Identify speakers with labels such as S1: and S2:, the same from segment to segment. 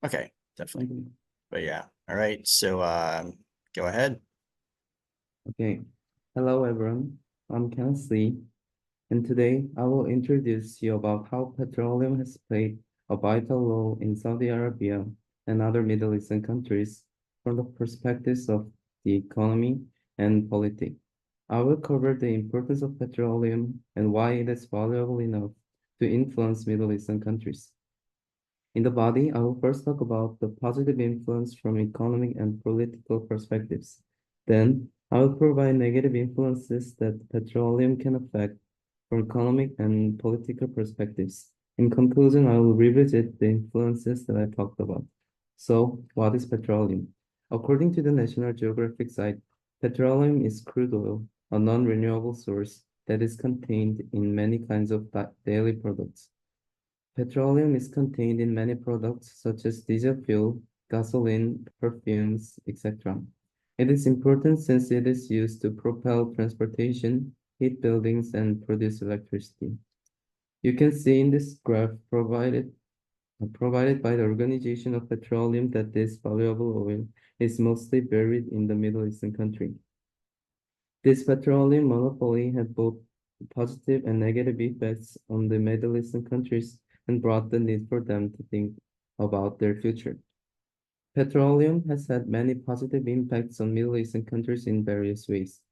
S1: Okay, definitely. But yeah, all right. So go ahead.
S2: Okay. Hello, everyone. I'm Kenneth, and today I will introduce you about how petroleum has played a vital role in Saudi Arabia and other Middle Eastern countries from the perspectives of the economy and politics. I will cover the importance of petroleum and why it is valuable enough to influence Middle Eastern countries. In the body, I will first talk about the positive influence from economic and political perspectives. Then, I will provide negative influences that petroleum can affect from economic and political perspectives. In conclusion, I will revisit the influences that I talked about. So, what is petroleum? According to the National Geographic site, petroleum is crude oil, a non-renewable source that is contained in many kinds of daily products. Petroleum is contained in many products such as diesel fuel, gasoline, perfumes, etc. It is important since it is used to propel transportation, heat buildings, and produce electricity. You can see in this graph provided by the Organization of Petroleum that this valuable oil is mostly buried in the Middle Eastern country. This petroleum monopoly had both positive and negative effects on the Middle Eastern countries and brought the need for them to think about their future. Petroleum has had many positive impacts on Middle Eastern countries in various ways.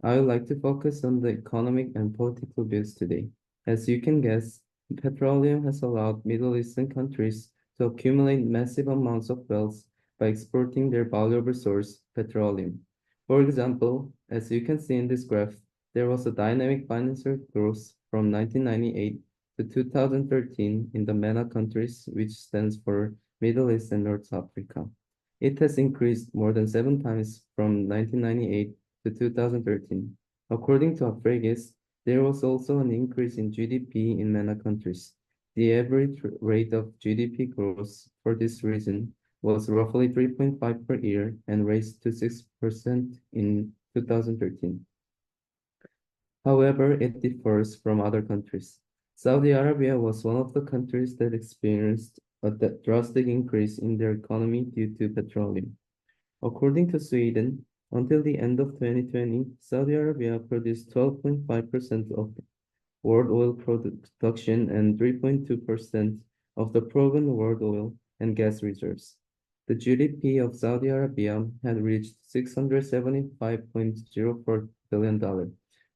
S2: I would like to focus on the economic and political views today. As you can guess, petroleum has allowed Middle Eastern countries to accumulate massive amounts of wealth by exporting their valuable resource, petroleum. For example, as you can see in this graph, there was a dynamic financial growth from 1998 to 2013 in the MENA countries, which stands for Middle East and North Africa. It has increased more than 7 times from 1998 to 2013. According to Afrigis, there was also an increase in GDP in MENA countries. The average rate of GDP growth for this region was roughly 3.5 per year and raised to 6% in 2013. However, it differs from other countries. Saudi Arabia was one of the countries that experienced a drastic increase in their economy due to petroleum. According to Sweden, until the end of 2020, Saudi Arabia produced 12.5% of world oil production and 3.2% of the proven world oil and gas reserves. The GDP of Saudi Arabia had reached $675.04 billion.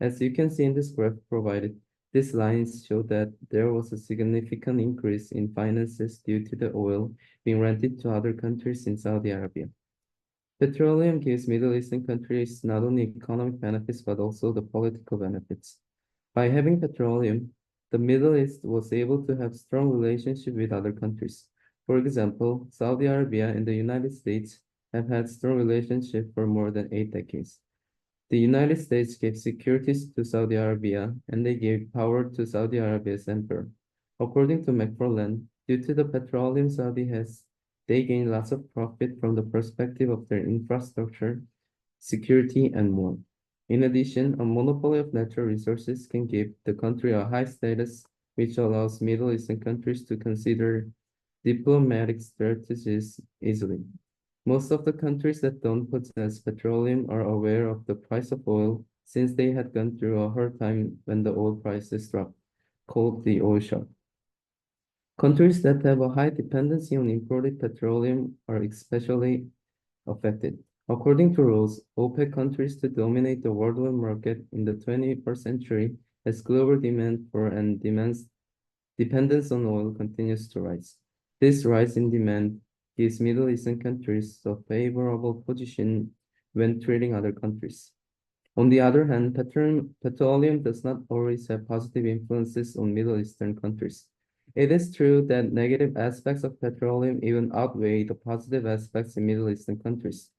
S2: As you can see in this graph provided, these lines show that there was a significant increase in finances due to the oil being rented to other countries in Saudi Arabia. Petroleum gives Middle Eastern countries not only economic benefits but also the political benefits. By having petroleum, the Middle East was able to have strong relationship with other countries. For example, Saudi Arabia and the United States have had strong relationship for more than 8 decades. The United States gave securities to Saudi Arabia and they gave power to Saudi Arabia's emperor. According to McFarlane, due to the petroleum Saudi has, they gain lots of profit from the perspective of their infrastructure, security, and more. In addition, a monopoly of natural resources can give the country a high status, which allows Middle Eastern countries to consider diplomatic strategies easily. Most of the countries that don't possess petroleum are aware of the price of oil since they had gone through a hard time when the oil prices dropped, called the oil shock. Countries that have a high dependency on imported petroleum are especially affected. According to rules, OPEC countries to dominate the world oil market in the 21st century as global demand for and dependence on oil continues to rise. This rise in demand gives Middle Eastern countries a favorable position when trading other countries. On the other hand, petroleum does not always have positive influences on Middle Eastern countries. It is true that negative aspects of petroleum even outweigh the positive aspects in Middle Eastern countries.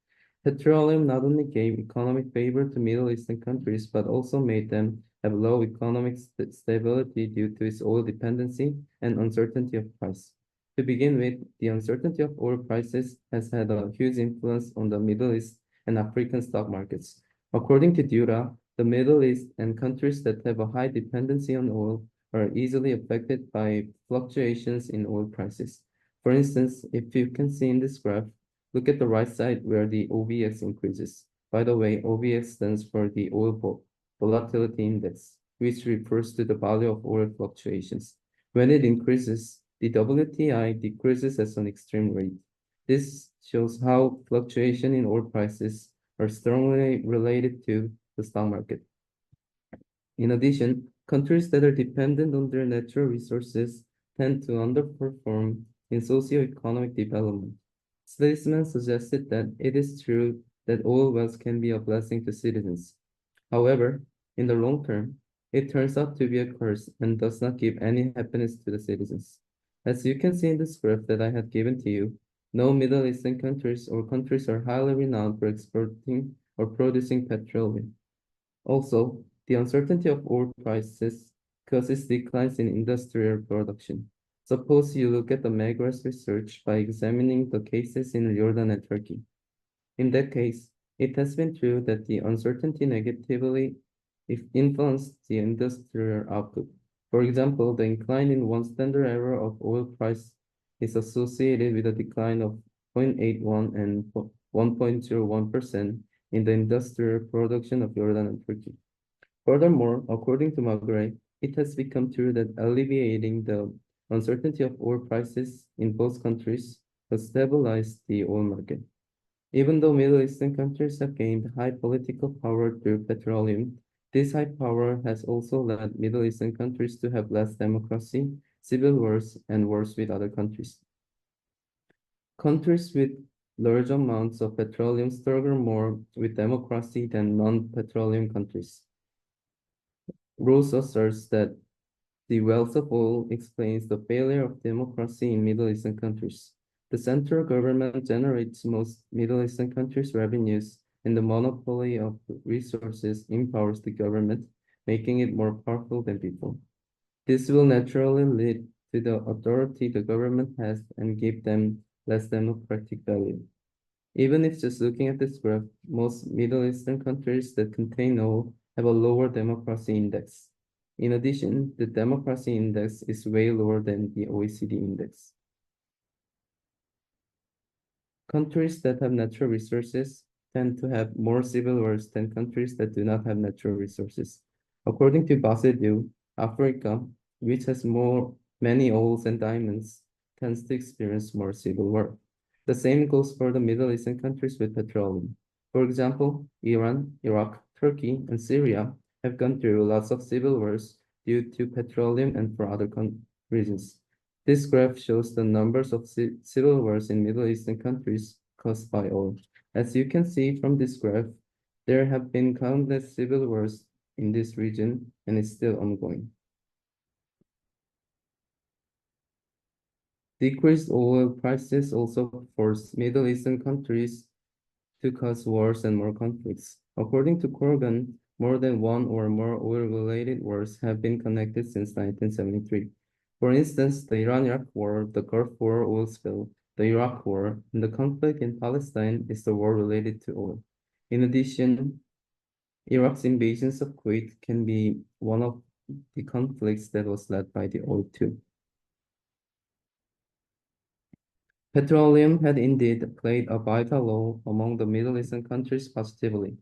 S2: Petroleum not only gave economic favor to Middle Eastern countries, but also made them have low economic stability due to its oil dependency and uncertainty of price. To begin with, the uncertainty of oil prices has had a huge influence on the Middle East and African stock markets. According to Dura, the Middle East and countries that have a high dependency on oil are easily affected by fluctuations in oil prices. For instance, if you can see in this graph, look at the right side where the OVX increases. By the way, OVX stands for the Volatility Index, which refers to the value of oil fluctuations. When it increases, the WTI decreases at an extreme rate. This shows how fluctuation in oil prices are strongly related to the stock market. In addition, countries that are dependent on their natural resources tend to underperform in socioeconomic development. Statesmen suggested that it is true that oil wealth can be a blessing to citizens. However, in the long term, it turns out to be a curse and does not give any happiness to the citizens. As you can see in this graph that I had given to you, no Middle Eastern countries or countries are highly renowned for exporting or producing petroleum. Also, the uncertainty of oil prices causes declines in industrial production. Suppose you look at the Megras research by examining the cases in Jordan and Turkey. In that case, it has been true that the uncertainty negatively influenced the industrial output. For example, the incline in one standard error of oil price is associated with a decline of 0.81 and 1.01% in the industrial production of Jordan and Turkey. Furthermore, according to Magray, it has become true that alleviating the uncertainty of oil prices in both countries has stabilized the oil market. Even though Middle Eastern countries have gained high political power through petroleum, this high power has also led Middle Eastern countries to have less democracy, civil wars, and wars with other countries. Countries with large amounts of petroleum struggle more with democracy than non-petroleum countries. Rose asserts that the wealth of oil explains the failure of democracy in Middle Eastern countries. The central government generates most Middle Eastern countries' revenues, and the monopoly of resources empowers the government, making it more powerful than before. This will naturally lead to the authority the government has and give them less democratic value. Even if just looking at this graph, most Middle Eastern countries that contain oil have a lower democracy index. In addition, the democracy index is way lower than the OECD index. Countries that have natural resources tend to have more civil wars than countries that do not have natural resources. According to Basedu, Africa, which has many oils and diamonds, tends to experience more civil war. The same goes for the Middle Eastern countries with petroleum. For example, Iran, Iraq, Turkey, and Syria have gone through lots of civil wars due to petroleum and for other reasons. This graph shows the numbers of civil wars in Middle Eastern countries caused by oil. As you can see from this graph, there have been countless civil wars in this region and it's still ongoing. Decreased oil prices also force Middle Eastern countries to cause wars and more conflicts. According to Corgan, more than one or more oil-related wars have been connected since 1973. For instance, the Iran-Iraq War, the Gulf War oil spill, the Iraq War, and the conflict in Palestine is the war related to oil. In addition, Iraq's invasions of Kuwait can be one of the conflicts that was led by the oil too. Petroleum had indeed played a vital role among the Middle Eastern countries positively.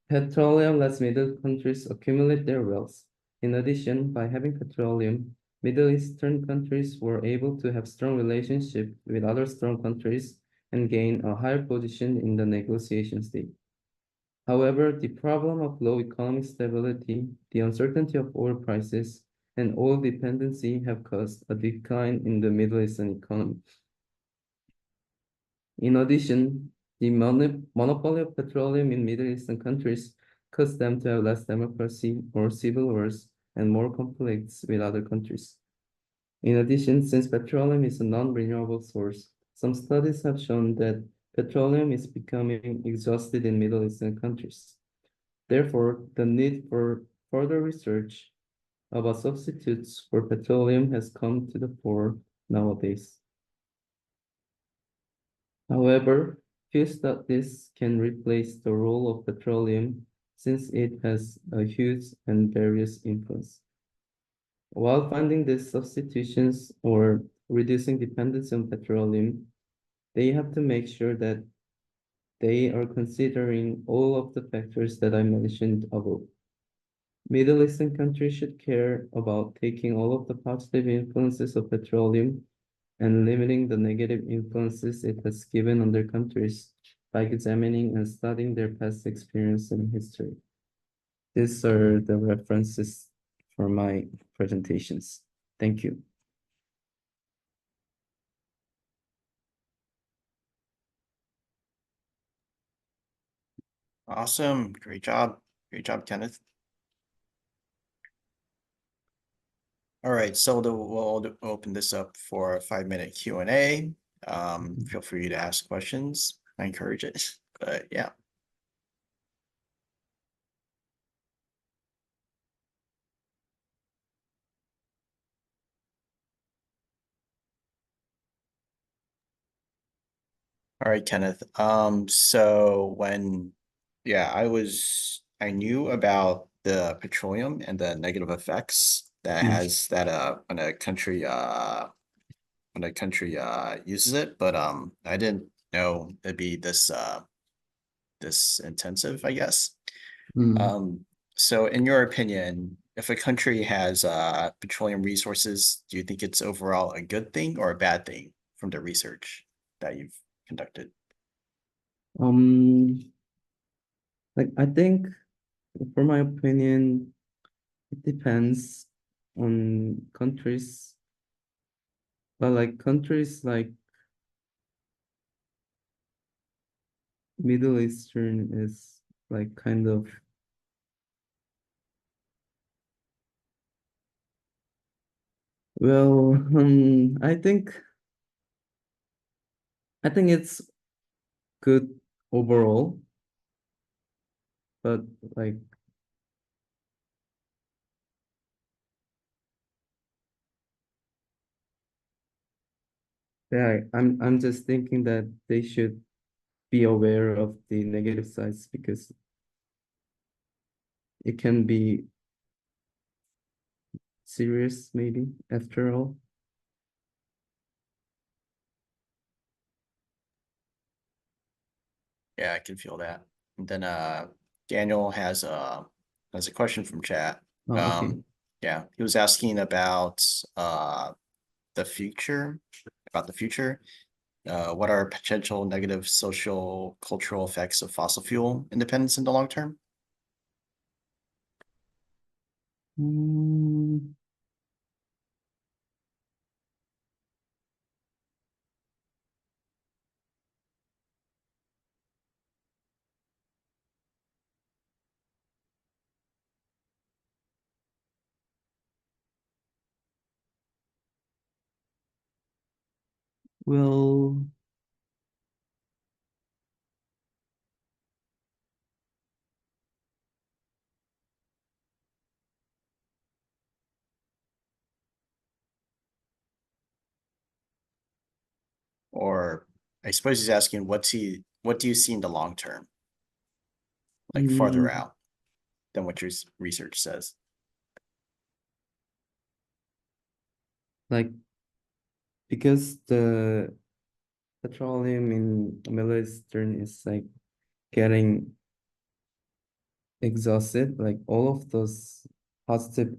S2: Petroleum lets middle countries accumulate their wealth. In addition, by having petroleum, Middle Eastern countries were able to have strong relationships with other strong countries and gain a higher position in the negotiation stage. However, the problem of low economic stability, the uncertainty of oil prices, and oil dependency have caused a decline in the Middle Eastern economy. In addition, the monopoly of petroleum in Middle Eastern countries caused them to have less democracy, more civil wars, and more conflicts with other countries. In addition, since petroleum is a non-renewable source, some studies have shown that petroleum is becoming exhausted in Middle Eastern countries. Therefore, the need for further research about substitutes for petroleum has come to the fore nowadays. However, few studies can replace the role of petroleum since it has a huge and various influence. While finding these substitutions or reducing dependence on petroleum, they have to make sure that they are considering all of the factors that I mentioned above. Middle Eastern countries should care about taking all of the positive influences of petroleum and limiting the negative influences it has given on their countries by examining and studying their past experience and history. These are the references for my presentations. Thank you.
S1: Awesome. Great job. Great job, Kenneth. All right, so we'll open this up for a 5-minute Q&A. Feel free to ask questions. I encourage it, but yeah. All right, Kenneth. I knew about the petroleum and the negative effects that
S2: Mm.
S1: has that when a country uses it, but I didn't know it'd be this intensive, I guess.
S2: Mm.
S1: So in your opinion, if a country has petroleum resources, do you think it's overall a good thing or a bad thing from the research that you've conducted?
S2: Um, like I think, for my opinion, it depends on countries, but like countries like Middle Eastern is like kind of, well, I think it's good overall, but like, yeah, I'm just thinking that they should be aware of the negative sides because it can be serious maybe after all.
S1: Yeah, I can feel that. And then Daniel has a question from chat.
S2: Oh, okay.
S1: Yeah, he was asking about the future, about the future. What are potential negative social cultural effects of fossil fuel independence in the long term?
S2: Mm, well,
S1: Or I suppose he's asking what do you see in the long term, like farther
S2: mm,
S1: out than what your research says?
S2: like because the petroleum in Middle Eastern is like getting exhausted, like all of those positive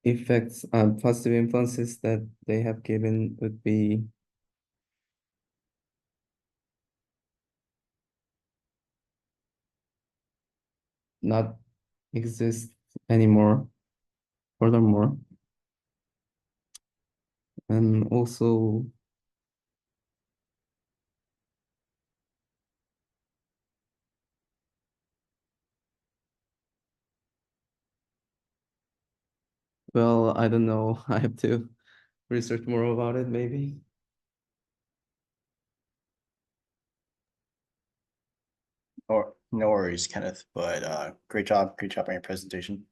S2: effects, positive influences that they have given would be not exist anymore. Furthermore, and also, well, I don't know. I have to research more about it, maybe.
S1: Or no worries, Kenneth, but great job on your presentation.